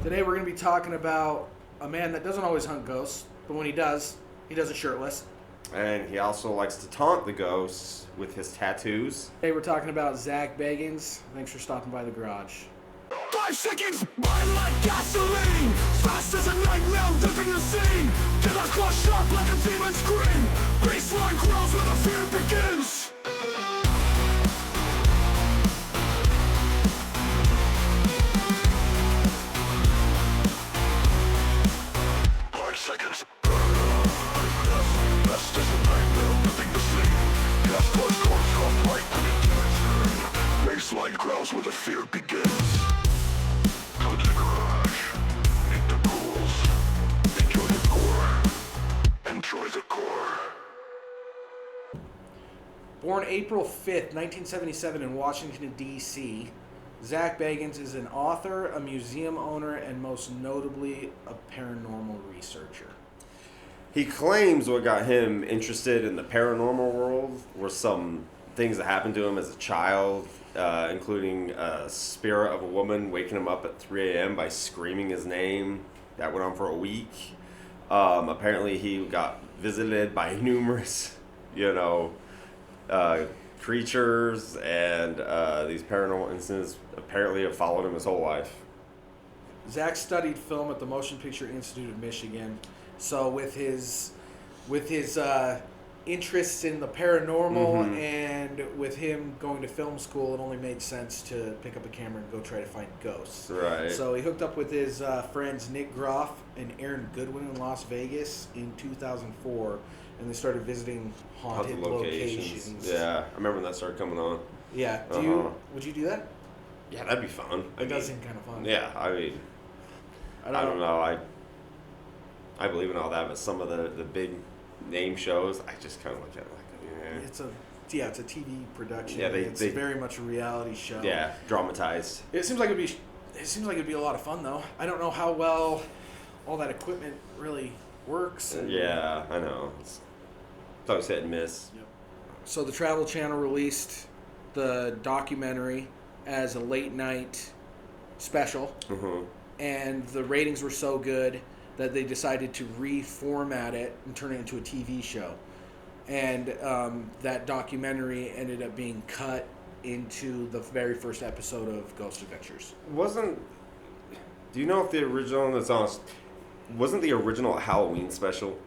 Today we're going to be talking about a man that doesn't always hunt ghosts, but when he does it shirtless. And he also likes to taunt the ghosts with his tattoos. Today we're talking about Zak Bagans. Thanks for stopping by the garage. 5 seconds, burn like gasoline. Fast as a nightmare, living the scene. Get us crushed up like a demon scream. Baseline growls where the fear begins. 5 seconds. Fast as a nightmare, living the scene. Get us crushed up like a demon scream. Baseline growls where the fear begins. Come to the garage. Meet the ghouls. Enjoy the gore. Enjoy the gore. Born April 5th, 1977 in Washington, D.C., Zak Bagans is an author, a museum owner, and most notably, a paranormal researcher. He claims what got him interested in the paranormal world were some things that happened to him as a child, including a spirit of a woman waking him up at 3 a.m. by screaming his name. That went on for a week. Apparently he got visited by numerous, creatures, and these paranormal incidents apparently have followed him his whole life. Zak studied film at the Motion Picture Institute of Michigan. So with his interests in the paranormal and with him going to film school, it only made sense to pick up a camera and go try to find ghosts. Right. So he hooked up with his friends Nick Groff and Aaron Goodwin in Las Vegas in 2004, and they started visiting haunted locations. Yeah, I remember when that started coming on. Yeah. Would you do that? Yeah, that'd be fun. It does seem kind of fun. Yeah, I mean, I don't know. I believe in all that, but some of the big name shows, I just kind of look at it like, It's a TV production. Yeah, it's very much a reality show. Yeah, dramatized. It seems like it'd be a lot of fun though. I don't know how well all that equipment really works. Yeah, I know. It's always hit and miss. Yep. So the Travel Channel released the documentary as a late night special, and the ratings were so good that they decided to reformat it and turn it into a TV show. And that documentary ended up being cut into the very first episode of Ghost Adventures. Do you know if the original wasn't the original Halloween special?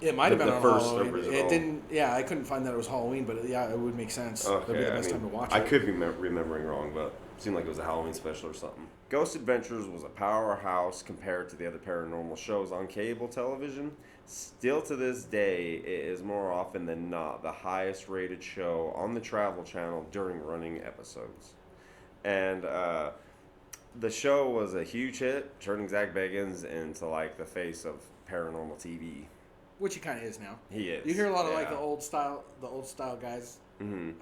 It might have been the on first Halloween. original. It didn't. Yeah, I couldn't find that it was Halloween, but yeah, it would make sense. Okay, That'd be the best time to watch it. I could be remembering wrong, but it seemed like it was a Halloween special or something. Ghost Adventures was a powerhouse compared to the other paranormal shows on cable television. Still to this day, it is more often than not the highest rated show on the Travel Channel during running episodes. And the show was a huge hit, turning Zak Bagans into like the face of paranormal TV. Which he kind of is now. He is. You hear a lot of like the old style even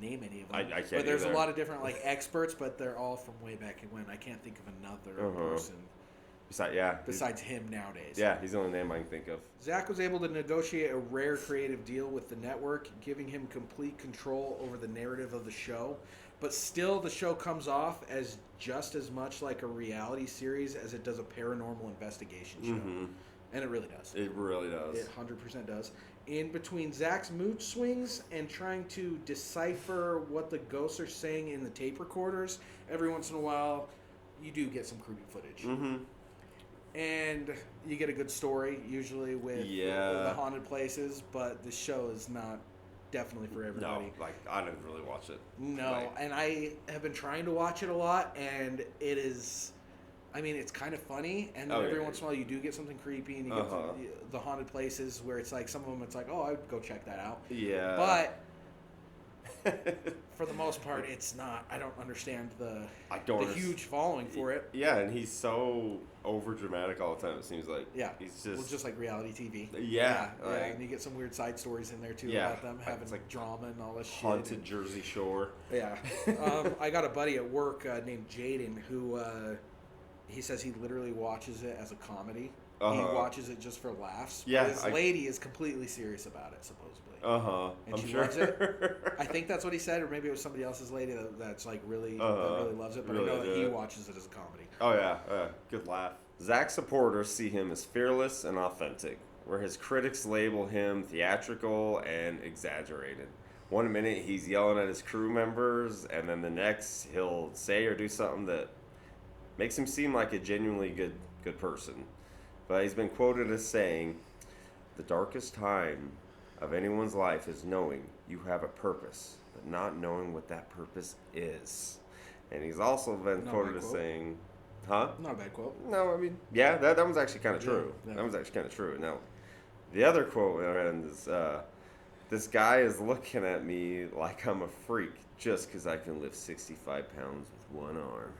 name any of them. I can't. But there's either. a lot of different like experts, but they're all from way back when. I can't think of another person besides him nowadays. Yeah, he's the only name I can think of. Zak was able to negotiate a rare creative deal with the network, giving him complete control over the narrative of the show. But still, the show comes off as just as much like a reality series as it does a paranormal investigation show. And it really does. It really does. It 100% does. In between Zak's mood swings and trying to decipher what the ghosts are saying in the tape recorders, every once in a while, you do get some creepy footage. And you get a good story, usually with the haunted places, but the show is not definitely for everybody. No, I didn't really watch it. No, and I have been trying to watch it a lot, and it is... I mean, it's kind of funny, and then every once in a while you do get something creepy, and you get the haunted places where it's like, some of them it's like, oh, I'd go check that out. Yeah. But for the most part, it's not. I don't understand the huge following for it. Yeah, and he's so over dramatic all the time, it seems like. Yeah. He's just like reality TV. Yeah. And you get some weird side stories in there, too, about them having like drama and all this shit. Haunted Jersey Shore. Yeah. I got a buddy at work named Jaden who... he says he literally watches it as a comedy. He watches it just for laughs. Yeah, But his lady is completely serious about it, supposedly. And I'm she sure. loves it. I think that's what he said, or maybe it was somebody else's lady that's like really loves it. But really I know that he do. watches it as a comedy. Oh yeah, good laugh. Zak's supporters see him as fearless and authentic, where his critics label him theatrical and exaggerated. One minute he's yelling at his crew members, and then the next he'll say or do something that makes him seem like a genuinely good person. But he's been quoted as saying, "The darkest time of anyone's life is knowing you have a purpose, but not knowing what that purpose is." And he's also been quoted as saying, Not a bad quote. No, I mean, yeah, that one's actually kind of true. Yeah. That one's actually kind of true. Now, the other quote is, "This guy is looking at me like I'm a freak just because I can lift 65 pounds with one arm."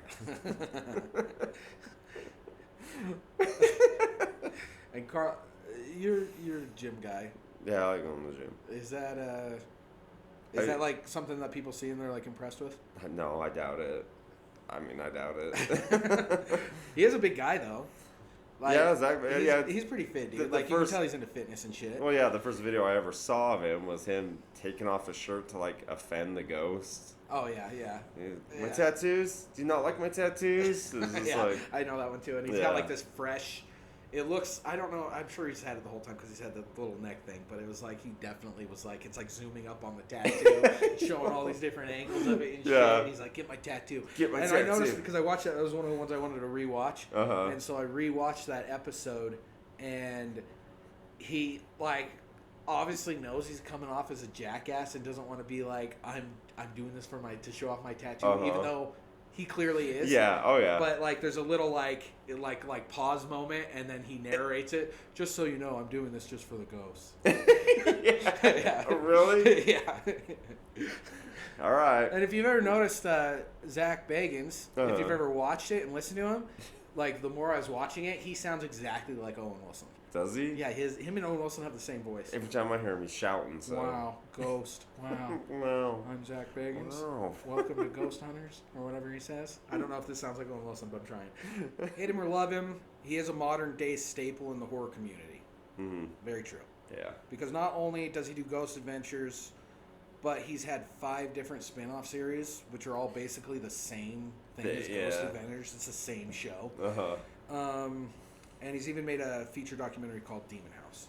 And Carl, you're a gym guy. Yeah, I like going to the gym. Is that like something that people see and they're like impressed with? No, I doubt it. I mean, I doubt it. He is a big guy though. Like, yeah, exactly. He's pretty fit, dude. The Like you can tell he's into fitness and shit. Well, yeah, the first video I ever saw of him was him taking off his shirt to like offend the ghost. Oh yeah. My tattoos? Do you not like my tattoos? It's just Yeah, I know that one too. And he's got like this fresh. It looks, I don't know, I'm sure he's had it the whole time because he's had the little neck thing, but it was like, he definitely was like, it's like zooming up on the tattoo, showing all these different angles of it and shit. And he's like, get my tattoo. And I noticed, because I watched that, it was one of the ones I wanted to rewatch. And so I rewatched that episode, and he, like, obviously knows he's coming off as a jackass and doesn't want to be like, I'm doing this to show off my tattoo, even though he clearly is. Yeah. Oh yeah. But like, there's a little like pause moment, and then he narrates it. Just so you know, I'm doing this just for the ghosts. Yeah. Really? Yeah. All right. And if you've ever noticed Zak Bagans, if you've ever watched it and listened to him, like the more I was watching it, he sounds exactly like Owen Wilson. Does he? Yeah, him and Owen Wilson have the same voice. Every time I hear him, he's shouting. So. Wow, ghost. Wow. Wow. I'm Zak Bagans. Wow. Welcome to Ghost Hunters, or whatever he says. I don't know if this sounds like Owen Wilson, but I'm trying. Hate him or love him, he is a modern day staple in the horror community. Mm-hmm. Very true. Yeah. Because not only does he do Ghost Adventures, but he's had 5 different spin-off series, which are all basically the same thing as Ghost Adventures. It's the same show. And he's even made a feature documentary called Demon House.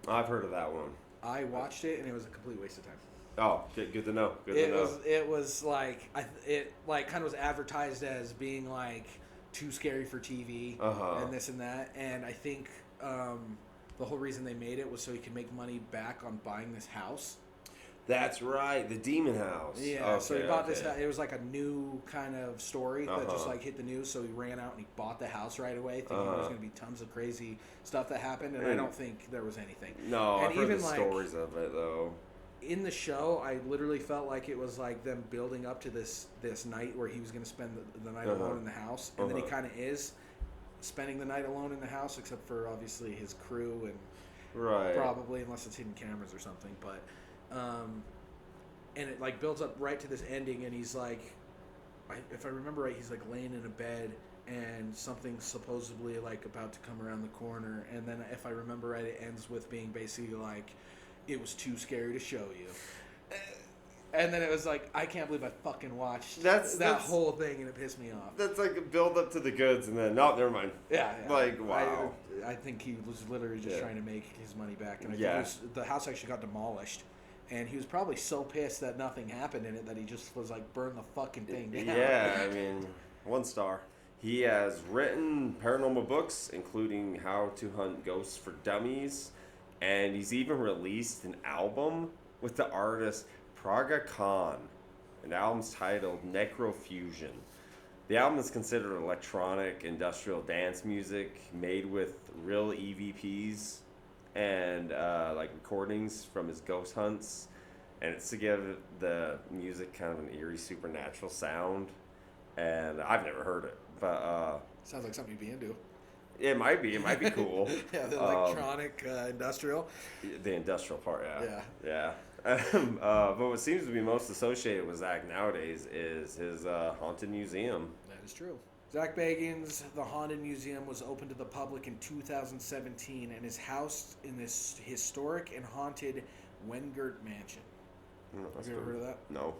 I've heard of that one. I watched it, and it was a complete waste of time. Oh, good to know. Good to know. It was like, it like kind of was advertised as being like too scary for TV and this and that. And I think the whole reason they made it was so he could make money back on buying this house. That's right, the Demon House. Yeah, okay, so he bought this house. It was like a new kind of story that just like hit the news. So he ran out and he bought the house right away, thinking there was going to be tons of crazy stuff that happened. And I don't think there was anything. No, and I've heard the stories of it though. In the show, I literally felt like it was like them building up to this night where he was going to spend the night alone in the house, and then he kind of is spending the night alone in the house, except for obviously his crew and probably unless it's hidden cameras or something, but. And it like builds up right to this ending, and he's like, if I remember right, he's like laying in a bed, and something's supposedly like about to come around the corner, and then if I remember right, it ends with being basically like, it was too scary to show you. And then it was like, I can't believe I fucking watched that whole thing, and it pissed me off. That's like a build up to the goods, and then no, never mind. Yeah. Like wow. I think he was literally just trying to make his money back, and I think the house actually got demolished. And he was probably so pissed that nothing happened in it that he just was like, burn the fucking thing down. Yeah, I mean, 1 star. He has written paranormal books, including How to Hunt Ghosts for Dummies. And he's even released an album with the artist Praga Khan. An album's titled Necrofusion. The album is considered electronic industrial dance music made with real EVPs and like recordings from his ghost hunts, and it's to give the music kind of an eerie supernatural sound. And I've never heard it, but sounds like something you'd be into. It might be cool. Yeah, the electronic industrial. The industrial part, yeah. But what seems to be most associated with Zak nowadays is his haunted museum. That is true. Zak Bagans, the Haunted Museum, was opened to the public in 2017 and is housed in this historic and haunted Wengert Mansion. Have you ever heard of that? No.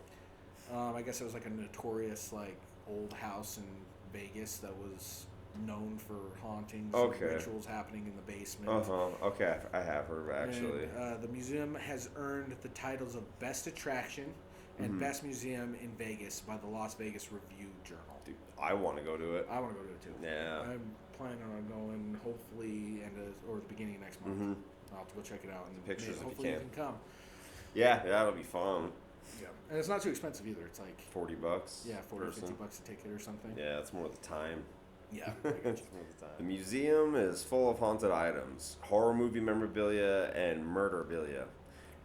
I guess it was like a notorious like old house in Vegas that was known for hauntings and rituals happening in the basement. Okay, I have heard of it, actually. And, the museum has earned the titles of Best Attraction and Best Museum in Vegas by the Las Vegas Review Journal. Dude, I want to go to it. I want to go to it too. Yeah. I'm planning on going hopefully or the beginning of next month. I'll have to go check it out. And pictures if hopefully you can come. Yeah, that'll be fun. Yeah, and it's not too expensive either. It's like $40. Yeah, 40 $50 a ticket or something. Yeah, it's more the time. Yeah. The museum is full of haunted items, horror movie memorabilia, and murderabilia.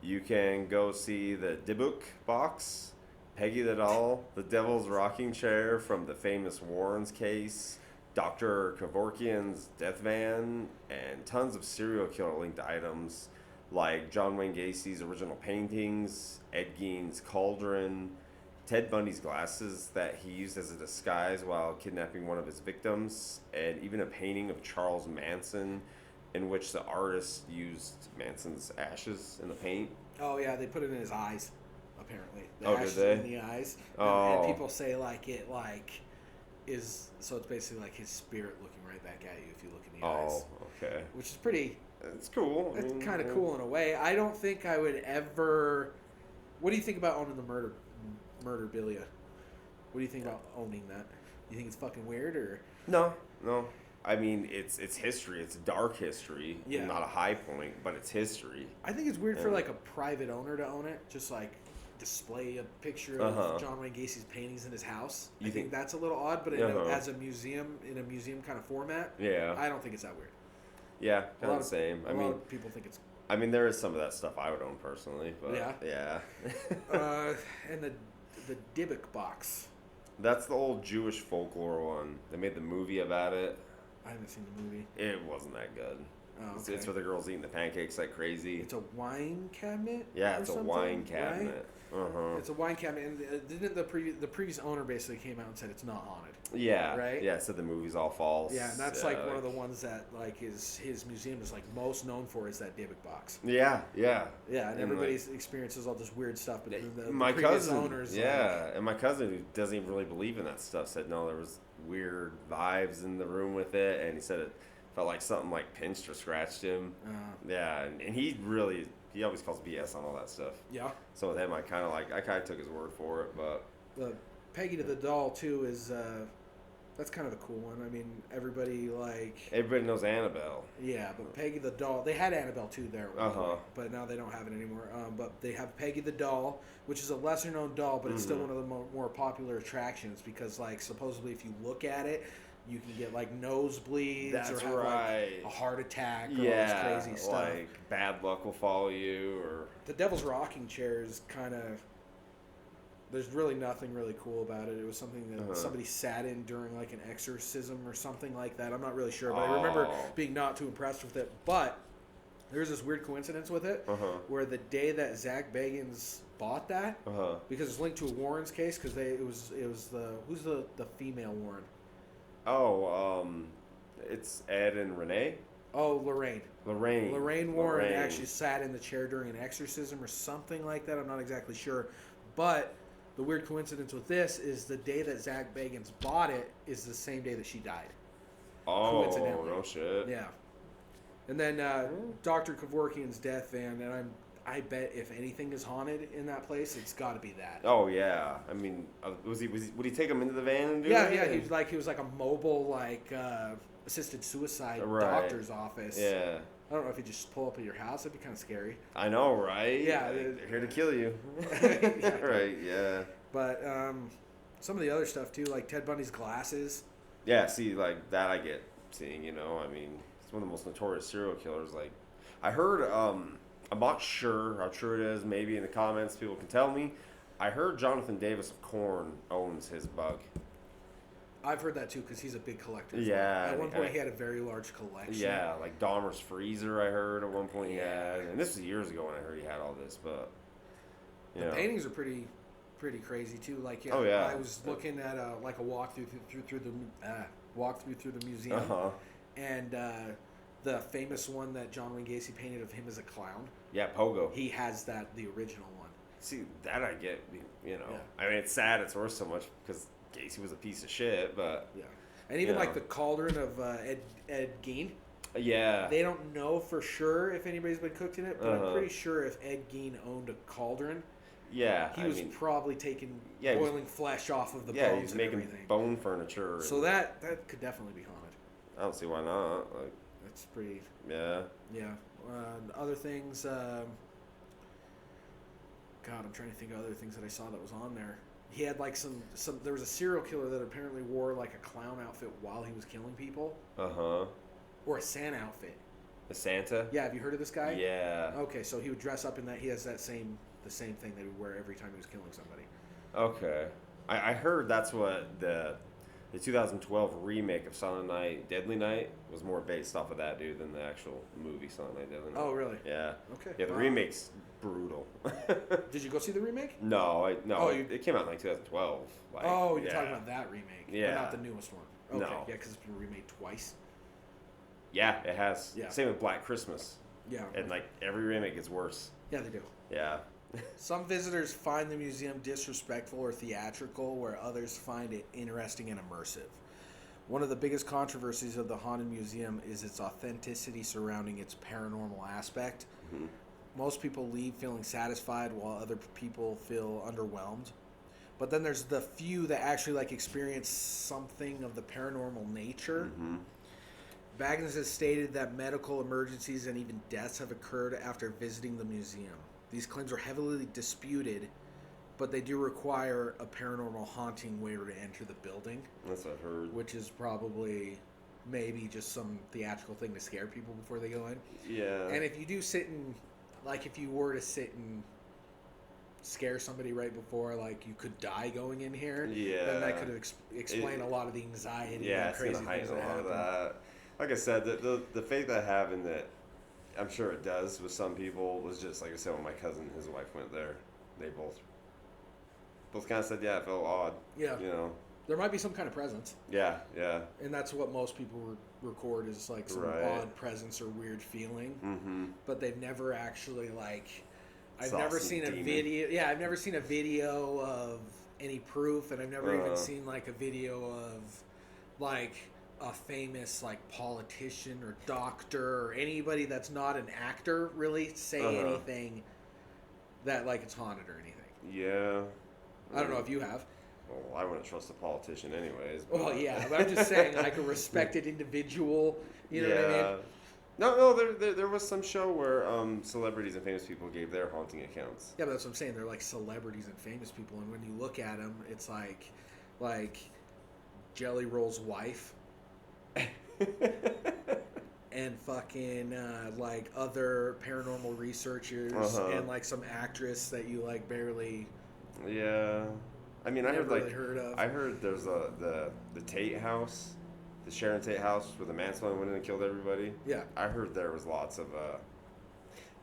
You can go see the Dybbuk box, Peggy the doll, the Devil's rocking chair from the famous Warrens case, Dr. Kevorkian's death van, and tons of serial killer linked items like John Wayne Gacy's original paintings, Ed Gein's cauldron, Ted Bundy's glasses that he used as a disguise while kidnapping one of his victims, and even a painting of Charles Manson in which the artist used Manson's ashes in the paint. Oh yeah, they put it in his eyes, apparently. The Did ashes they? in the eyes. Oh. And people say like it is so it's basically like his spirit looking right back at you if you look in the eyes. Oh, okay. Which is pretty. It's cool. It's kind of cool in a way. I don't think I would ever. What do you think about owning the murderabilia? What do you think about owning that? You think it's fucking weird or? No. I mean, it's history. It's dark history. Yeah. Not a high point, but it's history. I think it's weird for like a private owner to own it. Just like display a picture of John Wayne Gacy's paintings in his house. I think that's a little odd, but as a museum, in a museum kind of format, I don't think it's that weird. Yeah, kind of the same. A lot of people think it's. I mean, there is some of that stuff I would own personally, but yeah. And the Dybbuk box. That's the old Jewish folklore one. They made the movie about it. I haven't seen the movie. It wasn't that good. Oh, okay. It's where the girls eating the pancakes like crazy. It's a wine cabinet. Yeah, it's a wine cabinet. Right? Uh-huh. It's a wine cabinet, and didn't the previous owner basically came out and said it's not haunted? Yeah. Right. Yeah, said the movie's all false. Yeah, and that's like one of the ones that like his museum is like most known for is that Dybbuk box. Yeah. Yeah, and everybody experiences all this weird stuff, but my previous cousin, owners. and my cousin who doesn't even really believe in that stuff said no, there was weird vibes in the room with it, and he said it felt like something like pinched or scratched him. Yeah, and he always calls BS on all that stuff. Yeah. So with him, I kind of took his word for it, but the Peggy to the doll too is that's kind of a cool one. I mean, everybody knows Annabelle. Yeah, but Peggy the doll, they had Annabelle too there, but now they don't have it anymore. But they have Peggy the doll, which is a lesser known doll, but it's still one of the more popular attractions because like supposedly if you look at it, you can get like nosebleeds or have like a heart attack or all this crazy stuff. Like bad luck will follow you or the Devil's rocking chair is kind of. There's really nothing really cool about it. It was something that somebody sat in during like an exorcism or something like that. I'm not really sure, but I remember being not too impressed with it. But there's this weird coincidence with it where the day that Zak Bagans bought that, because it's linked to a Warrens case, because who's the female Warren? It's Ed and Renee. Oh, Lorraine Warren actually sat in the chair during an exorcism or something like that. I'm not exactly sure, but the weird coincidence with this is the day that Zak Bagans bought it is the same day that she died. Oh, no shit. Yeah. And then Dr. Kevorkian's death van, and I bet if anything is haunted in that place, it's got to be that. Oh yeah. I mean, would he take him into the van and do that? it? Yeah. He was like a mobile assisted suicide doctor's office. Yeah. I don't know if you just pull up at your house. That'd be kind of scary. I know, right? Yeah. They're here to kill you. Right, yeah. But some of the other stuff, too, like Ted Bundy's glasses. Yeah, see, like, that I get seeing, you know. I mean, he's one of the most notorious serial killers. Like, I heard, I'm not sure how true it is. Maybe in the comments people can tell me. I heard Jonathan Davis of Korn owns his bug. I've heard that too because he's a big collector. Yeah. At one point, he had a very large collection. Yeah, like Dahmer's freezer. I heard at one point he had, and this was years ago when I heard he had all this. But the paintings are pretty pretty crazy too. Like, Oh, yeah. I was looking at a walkthrough through the museum, and the famous one that John Wayne Gacy painted of him as a clown. Yeah, Pogo. He has the original one. See, that I get, you know. Yeah. I mean, it's sad it's worth so much because Gacy was a piece of shit, but... Yeah. And even you like know. the cauldron of Ed Gein. Yeah. They don't know for sure if anybody's been cooked in it, but I'm pretty sure if Ed Gein owned a cauldron, Yeah. he was probably taking boiling flesh off of the bones Yeah, he's and making everything. bone furniture. So that could definitely be haunted. I don't see why not. Like, That's pretty... yeah. Yeah. Other things... God, I'm trying to think of other things that I saw that was on there. He had like some... There was a serial killer that apparently wore like a clown outfit while he was killing people. Uh-huh. Or a Santa outfit. The Santa? Yeah, have you heard of this guy? Yeah. Okay, so he would dress up in that. He has the same thing that he would wear every time he was killing somebody. Okay. I heard that's what the 2012 remake of Silent Night, Deadly Night was more based off of that dude than the actual movie Silent Night, Deadly Night. Oh, really? Yeah. Okay. Yeah, the remake's brutal. Did you go see the remake? No, Oh, it came out in like 2012. Like, Oh, you're talking about that remake. Yeah. But not the newest one. Okay. No. Yeah, because it's been remade twice. Yeah, it has. Yeah. Same with Black Christmas. Yeah. And like every remake gets worse. Yeah, they do. Yeah. Some visitors find the museum disrespectful or theatrical, where others find it interesting and immersive. One of the biggest controversies of the Haunted Museum is its authenticity surrounding its paranormal aspect. Mm-hmm. Most people leave feeling satisfied, while other people feel underwhelmed. But then there's the few that actually like experience something of the paranormal nature. Mm-hmm. Bagans has stated that medical emergencies and even deaths have occurred after visiting the museum. These claims are heavily disputed, but they do require a paranormal haunting waiver to enter the building. That's what I've heard. Which is probably maybe just some theatrical thing to scare people before they go in. Yeah. And if you do sit and, like, if you were to sit and scare somebody right before, like, you could die going in here, then that could explain a lot of the anxiety and it's crazy gonna heighten things that a lot of happen. that. Like I said, the faith I have in that, I'm sure it does with some people, was just like I said when my cousin and his wife went there. They both kind of said, yeah, it felt odd. Yeah. You know. There might be some kind of presence. Yeah, yeah. And that's what most people record is like some odd presence or weird feeling. Mm-hmm. But they've never actually like... I've Saw never some seen a demon. video... Yeah, I've never seen a video of any proof, and I've never even seen like a video of like a famous like politician or doctor or anybody that's not an actor really say anything that like it's haunted or anything. Yeah. I don't know if you have. Well, I wouldn't trust a politician anyways. But... Well, yeah, but I'm just saying, like a respected individual, you know what I mean? No, there was some show where celebrities and famous people gave their haunting accounts. Yeah, but that's what I'm saying. They're like celebrities and famous people, and when you look at them, it's like Jelly Roll's wife. And fucking like other paranormal researchers and like some actress that you like barely. Yeah, I mean, I heard really heard of. I heard there's the Tate house, the Sharon Tate house where the Manson went in and killed everybody. Yeah, I heard there was lots of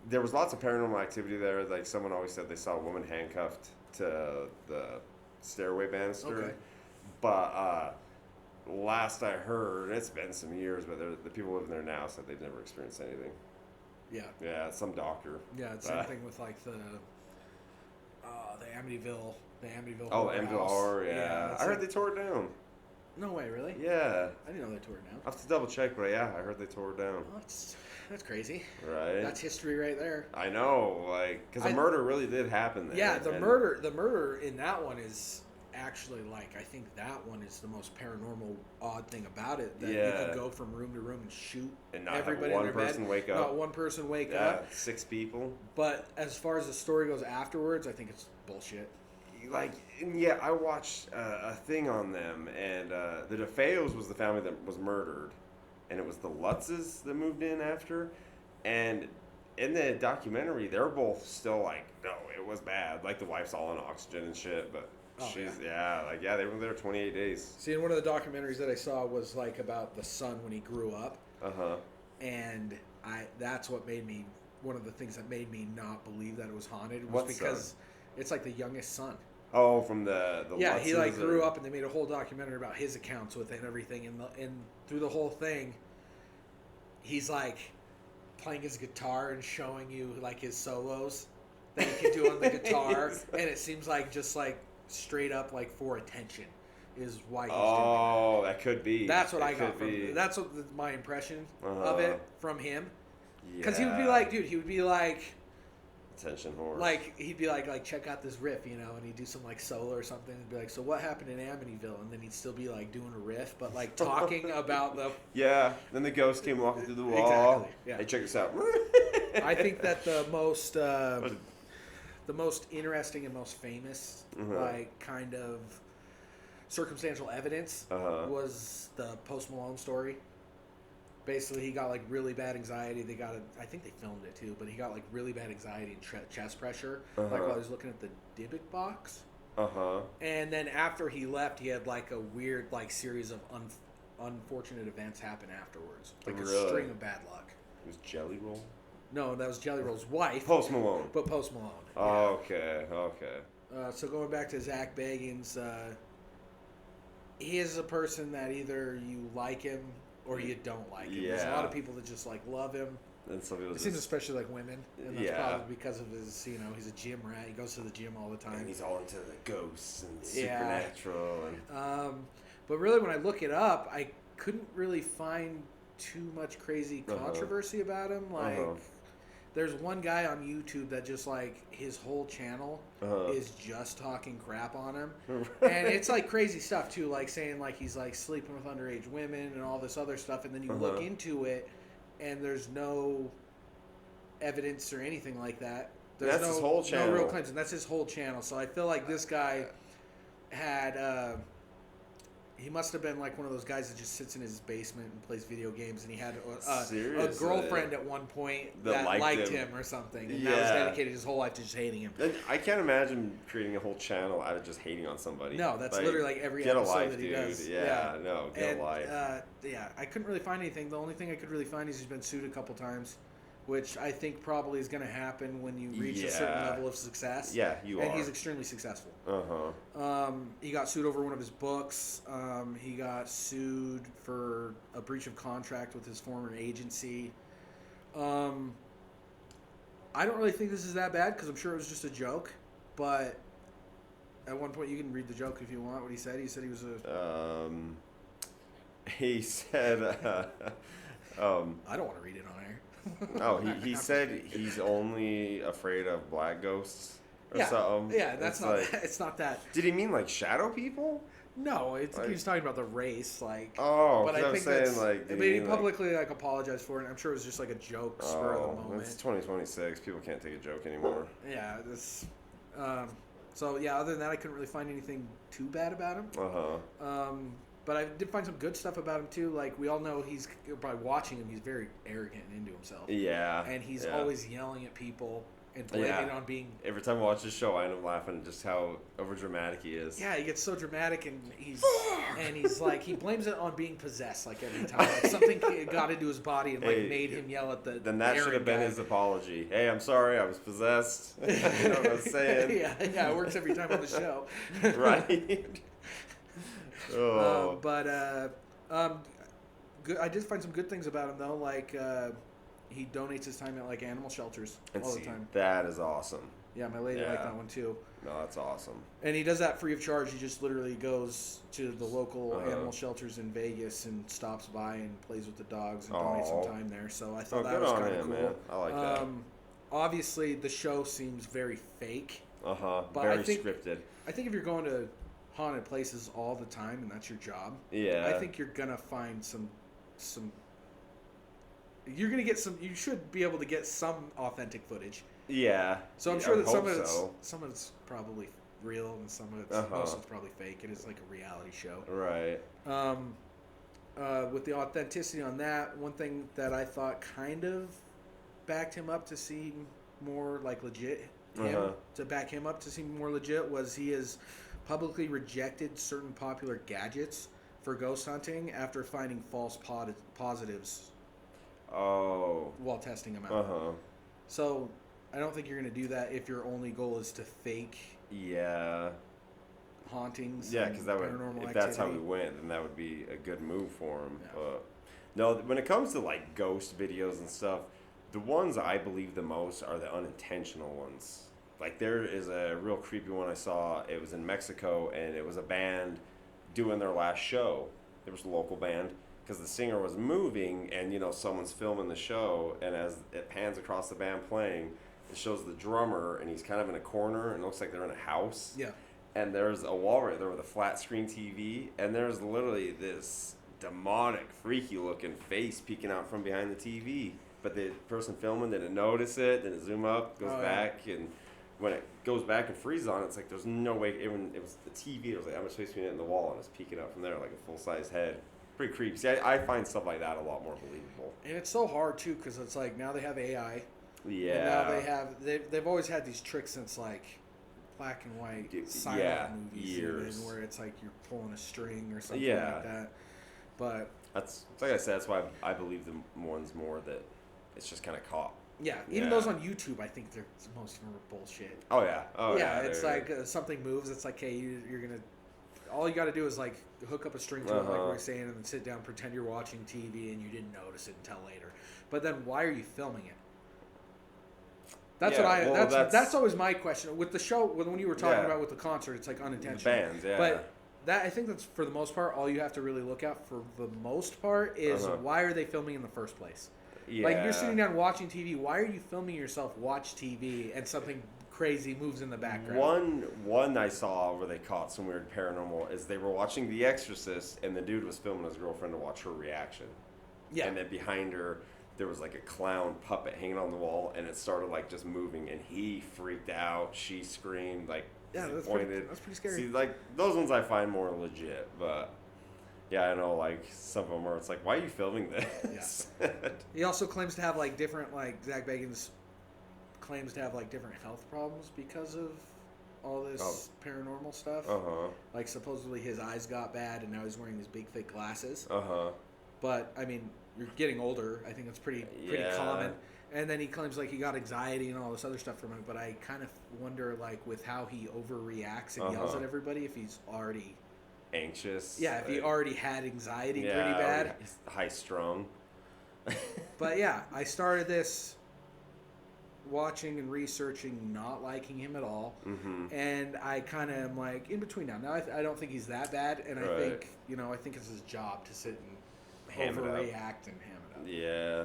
paranormal activity there. Like someone always said they saw a woman handcuffed to the stairway banister. Okay. But last I heard, it's been some years, but the people living there now said they've never experienced anything. Yeah. Yeah, some doctor. Yeah, it's same thing with like the Amityville. Oh, horror Amityville house. Horror, yeah. I heard they tore it down. No way, really? Yeah. I didn't know they tore it down. I have to double check, but yeah, I heard they tore it down. Oh, that's crazy. Right. That's history right there. I know, like, because a murder really did happen there. Yeah, the murder in that one is actually like, I think that one is the most paranormal odd thing about it. That you can go from room to room and shoot and not everybody have in one their person bed. wake up. Not one person wake Yeah, up. 6 people. But as far as the story goes afterwards, I think it's bullshit. Like, and yeah, I watched a thing on them, and the DeFeos was the family that was murdered, and it was the Lutzes that moved in after, and in the documentary, they're both still like, no, it was bad. Like, the wife's all on oxygen and shit, but they were there 28 days. See, and one of the documentaries that I saw was like about the son when he grew up. And that's what made me, one of the things that made me not believe that it was haunted was because it's like the youngest son. Oh, from the yeah, he like Lutzes grew or- up, and they made a whole documentary about his accounts with it and everything. And through the whole thing, he's like playing his guitar and showing you like his solos that he can do on the guitar, and it seems like just like straight up like for attention is why he's doing Oh, that could be. that. That's what It I got could be. from. That's what my impression of Uh-huh. it from him. Because he would be Yeah. like, dude, he would be like. Attention horse. Like he'd be like check out this riff, you know, and he'd do some like solo or something. And be like, so what happened in Amityville? And then he'd still be like doing a riff, but like talking about the. Yeah. Then the ghost came walking through the wall. Exactly, yeah. Hey, check this out. I think that the most interesting and most famous like kind of circumstantial evidence was the Post Malone story. Basically, he got like really bad anxiety. I think they filmed it too, but he got like really bad anxiety and chest pressure, like while he was looking at the Dybbuk box. And then after he left, he had like a weird like series of unfortunate events happen afterwards, like a string of bad luck. It was Jelly Roll? No, that was Jelly Roll's wife. Post Malone. But Post Malone. Oh, okay. So going back to Zak Bagans, he is a person that either you like him or you don't like him. There's a lot of people that just like love him. And some people It seems especially like women, and that's Yeah. probably because of his, you know, he's a gym rat. He goes to the gym all the time. And he's all into the ghosts and Yeah. supernatural and But really, when I look it up, I couldn't really find too much crazy controversy about him. Like, there's one guy on YouTube that just like his whole channel is just talking crap on him, and it's like crazy stuff too, like saying like he's like sleeping with underage women and all this other stuff, and then you look into it, and there's no evidence or anything like that. There's That's his whole channel. No real claims, and that's his whole channel. So I feel like this guy had. He must have been like one of those guys that just sits in his basement and plays video games, and he had a girlfriend at one point that liked him or something, and that was dedicated his whole life to just hating him. I can't imagine creating a whole channel out of just hating on somebody. No, that's literally like every get episode a life, that he dude. does. Yeah, no, get and, a life. I couldn't really find anything. The only thing I could really find is he's been sued a couple times, which I think probably is going to happen when you reach a certain level of success. Yeah, you are. And he's extremely successful. He got sued over one of his books. He got sued for a breach of contract with his former agency. I don't really think this is that bad because I'm sure it was just a joke. But at one point, you can read the joke if you want. What he said. He said he was a. He said. I don't want to read it on air. Oh, he said he's only afraid of black ghosts or something. Yeah, that's not. Like, it's not that. Did he mean like shadow people? No, it's like, he was talking about the race, like. Oh, but I think saying like. But he publicly like apologized for it. And I'm sure it was just like a joke, spur of the moment. It's 2026. People can't take a joke anymore. Yeah, this. So yeah, other than that, I couldn't really find anything too bad about him. But I did find some good stuff about him too. Like we all know, he's by watching him, he's very arrogant and into himself. Yeah. And he's always yelling at people and blaming it on being. Every time I watch this show, I end up laughing at just how overdramatic he is. Yeah, he gets so dramatic, and he's like he blames it on being possessed. Like every time, like something got into his body and like made him yell at the. Then that should have been his apology. Hey, I'm sorry, I was possessed. You know what I'm saying? yeah, it works every time on the show. Right. Oh. Good. I did find some good things about him though. Like he donates his time at like animal shelters all the time. That is awesome. Yeah, my lady liked that one too. No, that's awesome. And he does that free of charge. He just literally goes to the local animal shelters in Vegas and stops by and plays with the dogs and donates some time there. So I thought that was kind of cool. Man. I like that. Obviously, the show seems very fake. But very scripted. I think if you're going to haunted places all the time and that's your job, I think you're gonna find some. You're gonna get some. You should be able to get some authentic footage. Yeah. So I'm sure that some of it's probably real and some of it's most of it's probably fake. It is like a reality show. Right. With the authenticity on that, one thing that I thought kind of backed him up to seem more like legit. To back him up to seem more legit was he has publicly rejected certain popular gadgets for ghost hunting after finding false positives. While testing them out. So I don't think you're going to do that if your only goal is to fake. Yeah. hauntings. Yeah, because that would, paranormal if that's how activity. we went, then that would be a good move for him. Yeah. But no, when it comes to like ghost videos and stuff, the ones I believe the most are the unintentional ones. Like there is a real creepy one I saw. It was in Mexico, and it was a band doing their last show. There was a local band because the singer was moving, and you know someone's filming the show, and as it pans across the band playing, it shows the drummer, and he's kind of in a corner, and it looks like they're in a house. Yeah. And there's a wall right there with a flat screen TV, and there's literally this demonic, freaky looking face peeking out from behind the TV. But the person filming didn't notice it, then it zoom up, goes back, and when it goes back and freezes on it, it's like there's no way, even it was the TV, it was like how much space between it and the wall, and it's peeking out from there like a full-size head. Pretty creepy. See, I find stuff like that a lot more believable. And it's so hard too, because it's like now they have AI. Yeah. And now they've always had these tricks since like black and white silent movies, years. Even, where it's like you're pulling a string or something like that. But that's like I said. That's why I believe the ones more that it's just kind of caught. yeah, even those on YouTube, I think they're most of them are bullshit. Oh yeah. Oh yeah. It's like something moves. It's like, hey, you're gonna. All you got to do is like hook up a string to it, like we were saying, and then sit down, pretend you're watching TV, and you didn't notice it until later. But then, why are you filming it? That's that's always my question with the show. When you were talking about with the concert, it's like unintentional. The bands, yeah. But that I think that's for the most part all you have to really look at. For the most part, is why are they filming in the first place? Yeah. Like you're sitting down watching TV. Why are you filming yourself watch TV and something crazy moves in the background? One I saw where they caught some weird paranormal is they were watching The Exorcist, and the dude was filming his girlfriend to watch her reaction. Yeah. And then behind her, there was like a clown puppet hanging on the wall, and it started like just moving, and he freaked out. She screamed, like that's pointed. That's pretty scary. See, like those ones I find more legit, but yeah, I know like some of them are. It's like, why are you filming this? Yeah. He also claims to have like different, like Zak Bagans claims to have like different health problems because of all this paranormal stuff. Like supposedly his eyes got bad, and now he's wearing these big thick glasses. But I mean, you're getting older. I think that's pretty common. And then he claims like he got anxiety and all this other stuff from it. But I kind of wonder, like, with how he overreacts and yells at everybody, if he's already anxious. Yeah, if he already had anxiety pretty bad. He's high strung. But yeah, I started this watching and researching, not liking him at all. And I kind of am like in between now. Now I don't think he's that bad, and I think I think it's his job to sit and overreact and ham it up. Yeah.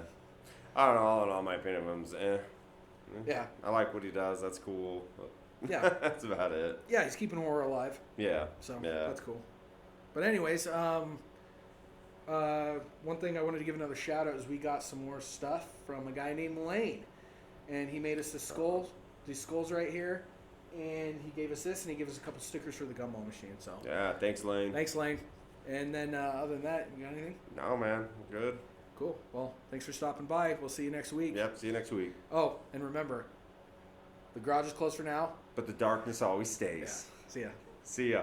I don't know, all in all, my opinion of him's Yeah. I like what he does, that's cool. But yeah. That's about it. Yeah, he's keeping horror alive. Yeah. So that's cool. But anyways, one thing I wanted to give another shout out is we got some more stuff from a guy named Lane. And he made us these skulls right here. And he gave us this, and he gave us a couple stickers for the gumball machine. So yeah, thanks Lane. Thanks Lane. And then other than that, you got anything? No, man. Good. Cool. Well, thanks for stopping by. We'll see you next week. Yep, see you next week. Oh, and remember, the garage is closed for now. But the darkness always stays. Yeah. See ya. See ya.